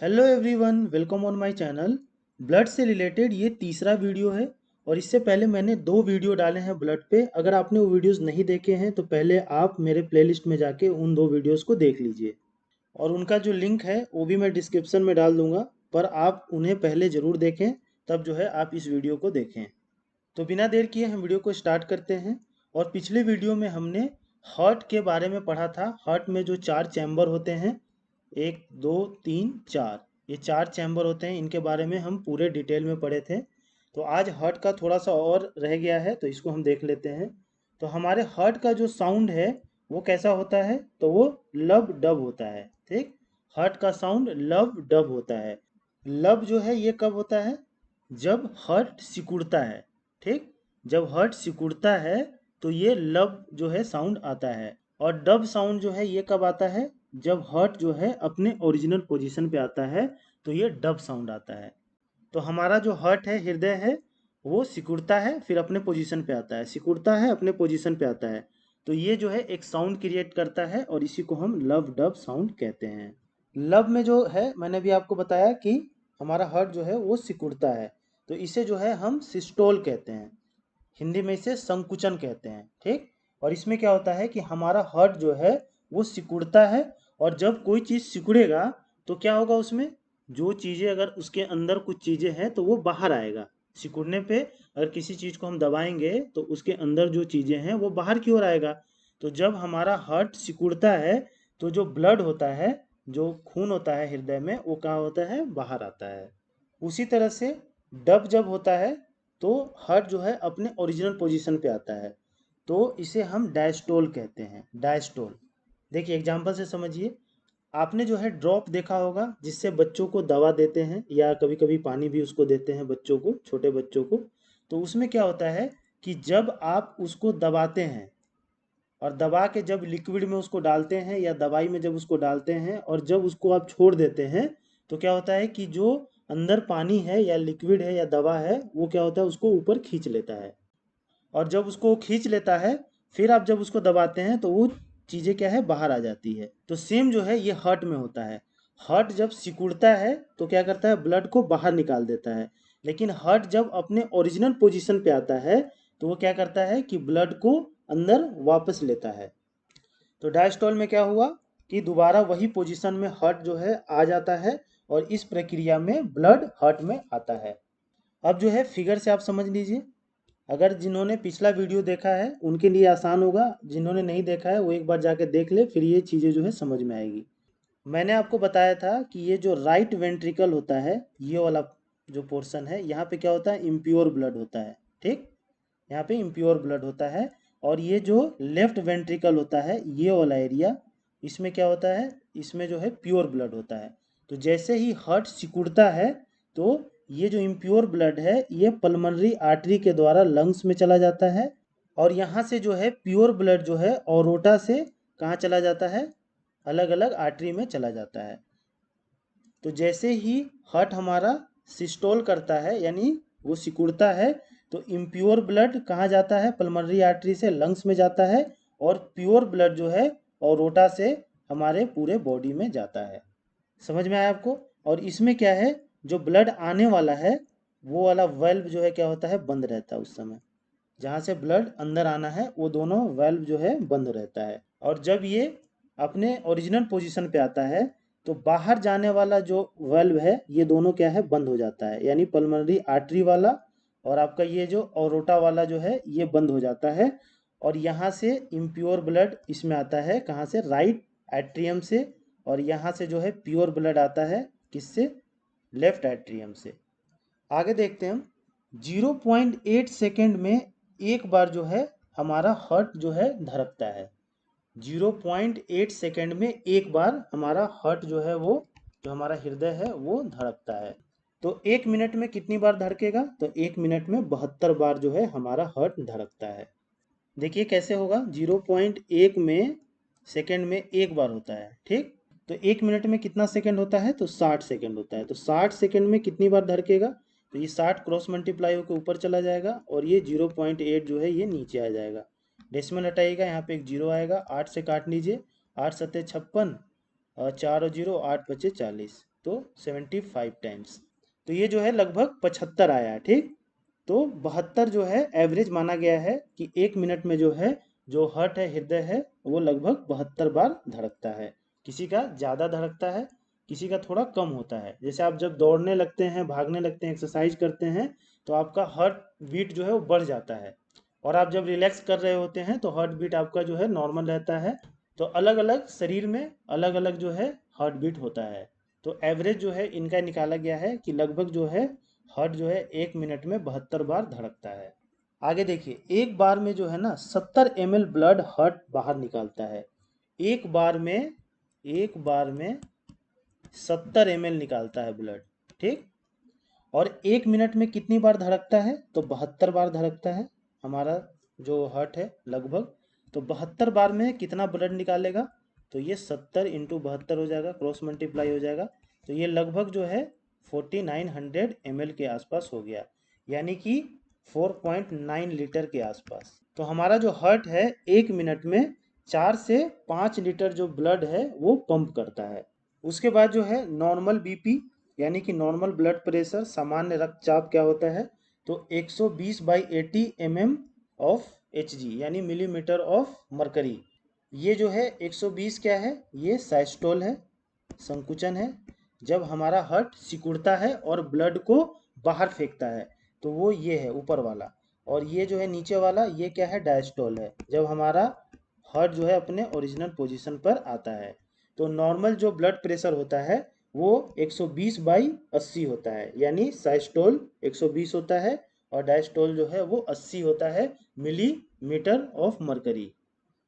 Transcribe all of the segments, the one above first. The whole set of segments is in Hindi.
Hello everyone, welcome on my channel. Blood से रिलेटेड ये तीसरा वीडियो है और इससे पहले मैंने दो वीडियो डाले हैं ब्लड पे। अगर आपने वो वीडियोस नहीं देखे हैं तो पहले आप मेरे प्लेलिस्ट में जाके उन दो वीडियोस को देख लीजिए और उनका जो लिंक है वो भी मैं डिस्क्रिप्शन में डाल दूंगा। पर आप उन्हें पहले ज़रूर देखें, तब जो है आप इस वीडियो को देखें। तो बिना देर किए हम वीडियो को स्टार्ट करते हैं। और पिछले वीडियो में हमने हार्ट के बारे में पढ़ा था। हार्ट में जो चार चैम्बर होते हैं, एक दो तीन चार, ये चार चैम्बर होते हैं, इनके बारे में हम पूरे डिटेल में पढ़े थे। तो आज हार्ट का थोड़ा सा और रह गया है, तो इसको हम देख लेते हैं। तो हमारे हार्ट का जो साउंड है वो कैसा होता है, तो वो लब डब होता है। ठीक, हार्ट का साउंड लब डब होता है। लब जो है ये कब होता है, जब हार्ट सिकुड़ता है। ठीक, जब हार्ट सिकुड़ता है तो ये लब जो है साउंड आता है। और डब साउंड जो है ये कब आता है, जब हार्ट जो है अपने ओरिजिनल पोजीशन पे आता है, तो ये डब साउंड आता है। तो हमारा जो हार्ट है, हृदय है, वो सिकुड़ता है फिर अपने पोजीशन पे आता है, सिकुड़ता है अपने पोजीशन पे आता है। तो ये जो है एक साउंड क्रिएट करता है और इसी को हम लब डब साउंड कहते हैं। लब में जो है मैंने भी आपको बताया कि हमारा हार्ट जो है वो सिकुड़ता है, तो इसे जो है हम सिस्टोल कहते हैं। हिंदी में इसे संकुचन कहते हैं। ठीक, और इसमें क्या होता है कि हमारा हार्ट जो है वो सिकुड़ता है। और जब कोई चीज़ सिकुड़ेगा तो क्या होगा, उसमें जो चीज़ें, अगर उसके अंदर कुछ चीज़ें हैं तो वो बाहर आएगा। सिकुड़ने पे अगर किसी चीज़ को हम दबाएंगे तो उसके अंदर जो चीज़ें हैं वो बाहर की ओर आएगा। तो जब हमारा हार्ट सिकुड़ता है तो जो ब्लड होता है, जो खून होता है हृदय में, वो कहाँ होता है, बाहर आता है। उसी तरह से डब जब होता है तो हार्ट जो है अपने ओरिजिनल पोजीशन पे आता है, तो इसे हम डायस्टोल कहते हैं। डायस्टोल, देखिए एग्जांपल से समझिए। आपने जो है ड्रॉप देखा होगा जिससे बच्चों को दवा देते हैं, या कभी कभी पानी भी उसको देते हैं बच्चों को, छोटे बच्चों को। तो उसमें क्या होता है कि जब आप उसको दबाते हैं और दबा के जब लिक्विड में उसको डालते हैं या दवाई में जब उसको डालते हैं और जब उसको आप छोड़ देते हैं, तो क्या होता है कि जो अंदर पानी है या लिक्विड है या दवा है, वो क्या होता है, उसको ऊपर खींच लेता है। और जब उसको खींच लेता है, फिर आप जब उसको दबाते हैं तो वो चीज़ें क्या है, बाहर आ जाती है। तो सेम जो है ये हार्ट में होता है। हार्ट जब सिकुड़ता है तो क्या करता है, ब्लड को बाहर निकाल देता है। लेकिन हार्ट जब अपने ओरिजिनल पोजीशन पे आता है तो वो क्या करता है कि ब्लड को अंदर वापस लेता है। तो डायस्टोल में क्या हुआ कि दोबारा वही पोजीशन में हार्ट जो है आ जाता है और इस प्रक्रिया में ब्लड हार्ट में आता है। अब जो है फिगर से आप समझ लीजिए। अगर जिन्होंने पिछला वीडियो देखा है उनके लिए आसान होगा, जिन्होंने नहीं देखा है वो एक बार जाके देख ले, फिर ये चीज़ें जो है समझ में आएगी। मैंने आपको बताया था कि ये जो राइट वेंट्रिकल होता है, ये वाला जो पोर्शन है, यहाँ पे क्या होता है, इम्प्योर ब्लड होता है। ठीक, यहाँ पे इम्प्योर ब्लड होता है। और ये जो लेफ्ट वेंट्रिकल होता है, ये वाला एरिया, इसमें क्या होता है, इसमें जो है प्योर ब्लड होता है। तो जैसे ही हार्ट सिकुड़ता है तो ये जो इम्प्योर ब्लड है ये पल्मोनरी आर्टरी के द्वारा लंग्स में चला जाता है। और यहाँ से जो है प्योर ब्लड जो है औरोटा से कहाँ चला जाता है, अलग अलग आर्टरी में चला जाता है। तो जैसे ही हार्ट हमारा सिस्टोल करता है, यानी वो सिकुड़ता है, तो इम्प्योर ब्लड कहाँ जाता है, पल्मोनरी आर्टरी से लंग्स में जाता है। और प्योर ब्लड जो है औरोटा से हमारे पूरे बॉडी में जाता है। समझ में आया आपको। और इसमें क्या है, जो ब्लड आने वाला है वो वाला वाल्व जो है क्या होता है, बंद रहता है। उस समय जहाँ से ब्लड अंदर आना है वो दोनों वाल्व जो है बंद रहता है। और जब ये अपने ओरिजिनल पोजीशन पे आता है तो बाहर जाने वाला जो वाल्व है ये दोनों क्या है, बंद हो जाता है। यानी पल्मोनरी आर्टरी वाला और आपका ये जो औरोटा वाला जो है ये बंद हो जाता है। और यहाँ से इम्प्योर ब्लड इसमें आता है, कहाँ से, राइट एट्रियम से। और यहाँ से जो है प्योर ब्लड आता है, किससे, लेफ्ट एट्रियम से। आगे देखते हैं हम। 0.8 सेकेंड में एक बार जो है हमारा हार्ट जो है धड़कता है। 0.8 सेकेंड में एक बार हमारा हार्ट जो है वो, जो हमारा हृदय है वो धड़कता है। तो एक मिनट में कितनी बार धड़केगा, तो एक मिनट में 72 बार जो है हमारा हार्ट धड़कता है। देखिए कैसे होगा, 0.1 में सेकेंड में एक बार होता है। ठीक, तो एक मिनट में कितना सेकेंड होता है, तो 60 सेकेंड होता है। तो 60 सेकेंड में कितनी बार धड़केगा, तो ये 60 क्रॉस मल्टीप्लाई होकर ऊपर चला जाएगा और ये 0.8 जो है ये नीचे आ जाएगा। डेसिमल हटाइएगा, यहाँ पे एक जीरो आएगा, 8 से काट लीजिए, 8 सत्ते 56 और 4 और जीरो 8 बचे 40। तो 75 टाइम्स, तो ये जो है लगभग 75 आया है। ठीक, तो 72 जो है एवरेज माना गया है कि 1 मिनट में जो है जो हार्ट है, हृदय है, वो लगभग 72 बार धड़कता है। किसी का ज़्यादा धड़कता है, किसी का थोड़ा कम होता है। जैसे आप जब दौड़ने लगते हैं, भागने लगते हैं, एक्सरसाइज करते हैं, तो आपका हार्ट बीट जो है वो बढ़ जाता है, और आप जब रिलैक्स कर रहे होते हैं तो हार्ट बीट आपका जो है नॉर्मल रहता है। तो अलग अलग शरीर में अलग अलग जो है हार्ट बीट होता है। तो एवरेज जो है इनका निकाला गया है कि लगभग जो है हार्ट जो है 1 मिनट में 72 बार धड़कता है। आगे देखिए, एक बार में जो है ना 70 ml ब्लड हार्ट बाहर निकालता है। एक बार में, एक बार में 70 ml निकालता है ब्लड। ठीक, और 1 मिनट में कितनी बार धड़कता है, तो 72 बार धड़कता है हमारा जो हार्ट है लगभग। तो 72 बार में कितना ब्लड निकालेगा, तो ये 70 × 72 हो जाएगा, क्रॉस मल्टीप्लाई हो जाएगा। तो ये लगभग जो है 4900 ml के आसपास हो गया, यानी कि 4.9 लीटर के आसपास। तो हमारा जो हार्ट है 1 मिनट में 4 से 5 लीटर जो ब्लड है वो पंप करता है। उसके बाद जो है नॉर्मल बीपी, यानी कि नॉर्मल ब्लड प्रेशर, सामान्य रक्तचाप क्या होता है, तो 120/80 mm ऑफ Hg, यानी मिलीमीटर ऑफ मरकरी। ये जो है 120 क्या है, ये साइस्टोल है, संकुचन है, जब हमारा हार्ट सिकुड़ता है और ब्लड को बाहर फेंकता है, तो वो ये है ऊपर वाला। और ये जो है नीचे वाला, ये क्या है, डायस्टोल है, जब हमारा हार्ट जो है अपने ओरिजिनल पोजीशन पर आता है। तो नॉर्मल जो ब्लड प्रेशर होता है वो 120/80 होता है, यानी साइस्टोल 120 होता है और डायस्टोल जो है वो 80 होता है मिलीमीटर ऑफ मरकरी।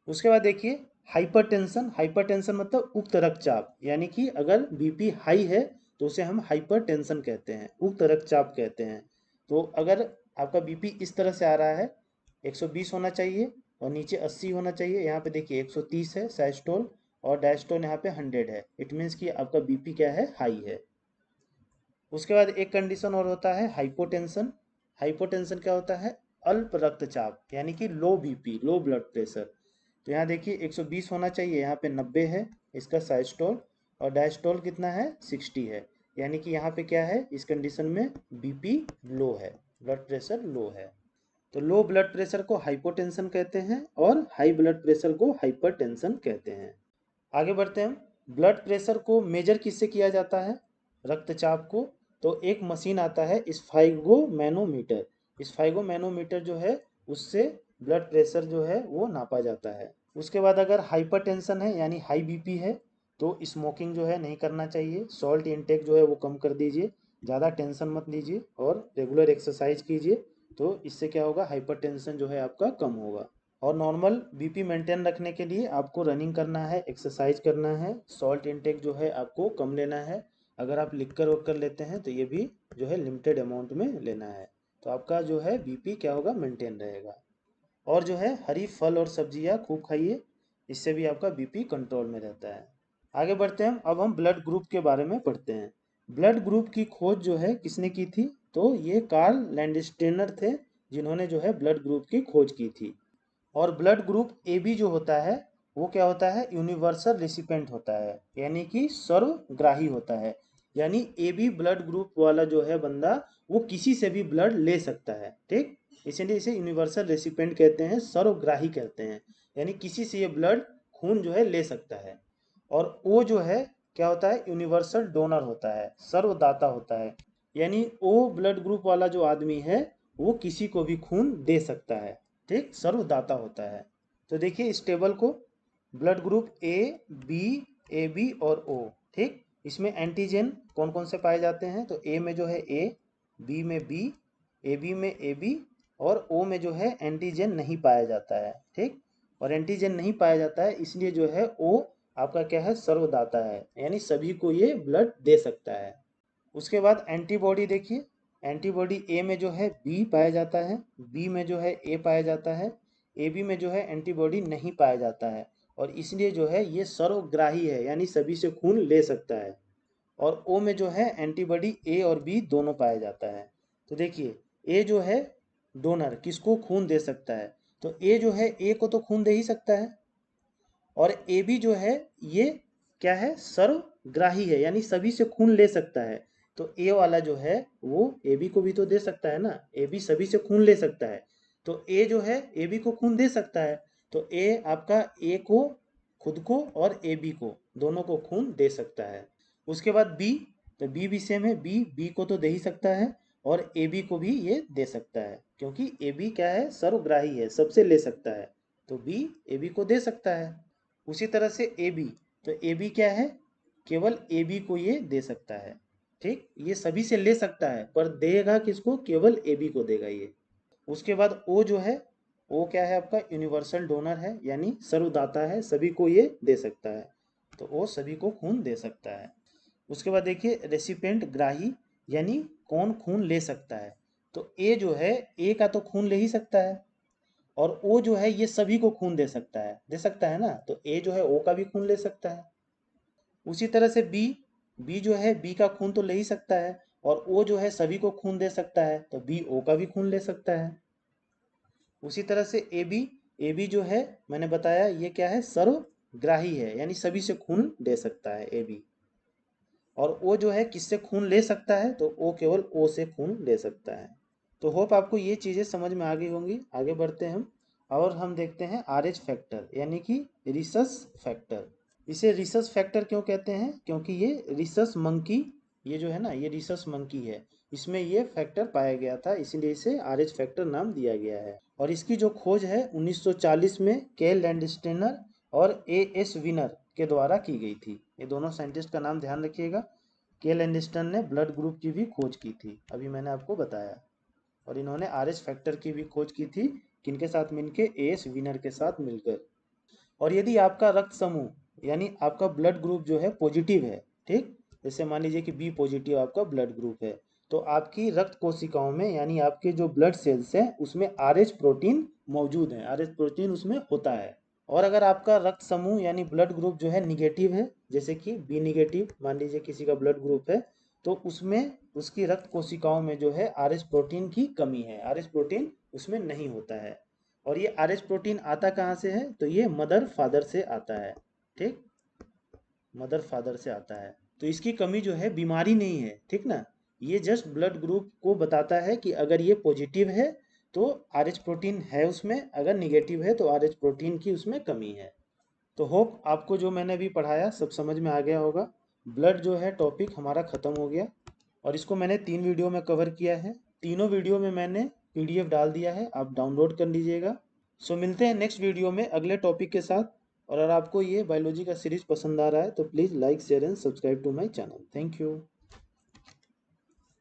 उसके बाद देखिए हाइपरटेंशन। हाइपरटेंशन मतलब उक्त रक्तचाप, यानी कि अगर बीपी हाई है तो उसे हम हाइपरटेंशन कहते हैं, उक्त रक्तचाप कहते हैं। तो अगर आपका बीपी इस तरह से आ रहा है, 120 होना चाहिए और नीचे 80 होना चाहिए, यहाँ पे देखिए 130 है साइस्टोल और डायस्टोल यहाँ पे 100 है, इट मीन्स कि आपका बीपी क्या है, हाई है। उसके बाद एक कंडीशन और होता है हाइपोटेंशन। हाइपोटेंशन क्या होता है, अल्प रक्तचाप, यानी कि लो बीपी, लो ब्लड प्रेशर। तो यहाँ देखिए 120 होना चाहिए, यहाँ पे 90 है इसका साइस्टोल, और डायस्टोल कितना है, 60 है, यानी कि यहाँ पे क्या है, इस कंडीशन में बीपी लो है, ब्लड प्रेशर लो है। तो लो ब्लड प्रेशर को हाइपोटेंशन कहते हैं और हाई ब्लड प्रेशर को हाइपरटेंशन कहते हैं। आगे बढ़ते हैं हम। ब्लड प्रेशर को मेजर किससे किया जाता है, रक्तचाप को, तो एक मशीन आता है स्फाइगोमैनोमीटर। स्फाइगोमैनोमीटर जो है उससे ब्लड प्रेशर जो है वो नापा जाता है। उसके बाद अगर हाइपरटेंशन है यानी हाई बीपी है, तो स्मोकिंग जो है नहीं करना चाहिए, सॉल्ट इंटेक जो है वो कम कर दीजिए, ज़्यादा टेंशन मत लीजिए और रेगुलर एक्सरसाइज कीजिए। तो इससे क्या होगा, हाइपरटेंशन जो है आपका कम होगा। और नॉर्मल बीपी मेंटेन रखने के लिए आपको रनिंग करना है, एक्सरसाइज करना है, सॉल्ट इंटेक जो है आपको कम लेना है। अगर आप लिकर वक्कर लेते हैं तो ये भी जो है लिमिटेड अमाउंट में लेना है, तो आपका जो है बीपी क्या होगा, मेंटेन रहेगा। और जो है हरी फल और सब्जियां खूब खाइए, इससे भी आपका बीपी कंट्रोल में रहता है। आगे बढ़ते हैं अब हम ब्लड ग्रुप के बारे में पढ़ते हैं। ब्लड ग्रुप की खोज जो है किसने की थी, तो ये कार्ल लैंडस्टेनर थे जिन्होंने जो है ब्लड ग्रुप की खोज की थी। और ब्लड ग्रुप ए बी जो होता है वो क्या होता है, यूनिवर्सल रेसिपेंट होता है, यानी कि सर्वग्राही होता है। यानी ए बी ब्लड ग्रुप वाला जो है बंदा, वो किसी से भी ब्लड ले सकता है। ठीक, इसीलिए इसे यूनिवर्सल रेसिपेंट कहते हैं, सर्वग्राही कहते हैं, यानी किसी से ये ब्लड खून जो है ले सकता है। और वो जो है क्या होता है, यूनिवर्सल डोनर होता है, सर्वदाता होता है, यानी वो ब्लड ग्रुप वाला जो आदमी है वो किसी को भी खून दे सकता है। ठीक, सर्वदाता होता है। तो देखिए इस टेबल को, blood group A B, A B और ओ। ठीक, इसमें एंटीजन कौन कौन से पाए जाते हैं, तो ए में जो है ए, बी में बी, ए बी में ए बी, और ओ में जो है एंटीजन नहीं पाया जाता है। ठीक, और एंटीजन नहीं पाया जाता है इसलिए जो है ओ आपका क्या है, सर्वदाता है, यानी सभी को ये ब्लड दे सकता है। उसके बाद एंटीबॉडी देखिए, एंटीबॉडी ए में जो है बी पाया जाता है, बी में जो है ए पाया जाता है, ए बी में जो है एंटीबॉडी नहीं पाया जाता है, और इसलिए जो है ये सर्वग्राही है, यानी सभी से खून ले सकता है। और ओ में जो है एंटीबॉडी ए और बी दोनों पाया जाता है। तो देखिए ए जो है डोनर, किसको खून दे सकता है, तो ए जो है ए को तो खून दे ही सकता है, और ए बी जो है ये क्या है, सर्व ग्राही है, यानी सभी से खून ले सकता है। तो ए वाला जो है वो ए बी को भी तो दे सकता है ना, ए बी सभी से खून ले सकता है। तो ए जो है ए बी को खून दे सकता है, तो ए आपका ए को, खुद को और ए बी को, दोनों को खून दे सकता है। उसके बाद बी, तो बी भी सेम है, बी बी को तो दे ही सकता है और ए बी को भी ये दे सकता है, क्योंकि ए बी क्या है, सर्वग्राही है, सबसे ले सकता है, तो बी ए बी को दे सकता है। उसी तरह से ए बी, तो ए बी क्या है, केवल ए बी को ये दे सकता है। ठीक, ये सभी से ले सकता है पर देगा किसको, केवल ए बी को देगा ये। उसके बाद ओ जो है, ओ क्या है आपका, यूनिवर्सल डोनर है, यानी सर्वदाता है, सभी को ये दे सकता है, तो ओ सभी को खून दे सकता है। उसके बाद देखिए रेसिपेंट, ग्राही, यानी कौन खून ले सकता है। तो ए जो है, ए का तो खून ले ही सकता है, और ओ जो है ये सभी को खून दे सकता है ना, तो ए जो है ओ का भी खून ले सकता है। उसी तरह से बी, बी जो है बी का खून तो ले ही सकता है, और ओ जो है सभी को खून दे सकता है, तो बी ओ का भी खून ले सकता है। उसी तरह से ए बी जो है, मैंने बताया ये क्या है, सर्वग्राही है, यानी सभी से खून दे सकता है ए बी। और ओ जो है किससे खून ले सकता है, तो ओ केवल ओ से खून ले सकता है। तो होप आपको ये चीज़ें समझ में आ गई होंगी। आगे बढ़ते हैं हम, और हम देखते हैं आर एच फैक्टर, यानी कि रिसस फैक्टर। इसे रिसस फैक्टर क्यों कहते हैं, क्योंकि ये रिसस मंकी, ये जो है ना ये रिसस मंकी है, इसमें ये फैक्टर पाया गया था, इसीलिए इसे आर एच फैक्टर नाम दिया गया है। और इसकी जो खोज है 1940 में के लैंडस्टेनर और ए एस विनर के द्वारा की गई थी। ये दोनों साइंटिस्ट का नाम ध्यान रखिएगा। के लैंडस्टन ने ब्लड ग्रुप की भी खोज की थी, अभी मैंने आपको बताया। और इन्होंने आर एच फैक्टर की भी खोज की थी, किनके साथ मिलकर, ए एस विनर के साथ मिलकर। और यदि आपका रक्त समूह, यानी आपका ब्लड ग्रुप जो है पॉजिटिव है, ठीक, जैसे मान लीजिए कि बी पॉजिटिव आपका ब्लड ग्रुप है, तो आपकी रक्त कोशिकाओं में, यानी आपके जो ब्लड सेल्स हैं उसमें आर एच प्रोटीन मौजूद है, आर एच प्रोटीन उसमें होता है। और अगर आपका रक्त समूह यानी ब्लड ग्रुप जो है निगेटिव है, जैसे कि बी निगेटिव मान लीजिए किसी का ब्लड ग्रुप है, तो उसमें उसकी रक्त कोशिकाओं में जो है आर एच प्रोटीन की कमी है, आर एच प्रोटीन उसमें नहीं होता है। और ये आर एच प्रोटीन आता कहाँ से है, तो ये मदर फादर से आता है। ठीक, मदर फादर से आता है, तो इसकी कमी जो है बीमारी नहीं है, ठीक ना, ये जस्ट ब्लड ग्रुप को बताता है कि अगर ये पॉजिटिव है तो आर एच प्रोटीन है उसमें, अगर निगेटिव है तो आर एच प्रोटीन की उसमें कमी है। तो होप आपको जो मैंने अभी पढ़ाया सब समझ में आ गया होगा। ब्लड जो है टॉपिक हमारा ख़त्म हो गया, और इसको मैंने 3 वीडियो में कवर किया है। तीनों वीडियो में मैंने पीडीएफ डाल दिया है, आप डाउनलोड कर लीजिएगा। सो मिलते हैं नेक्स्ट वीडियो में अगले टॉपिक के साथ। और अगर आपको ये बायोलॉजी का सीरीज पसंद आ रहा है तो please like share and subscribe to my channel. Thank you.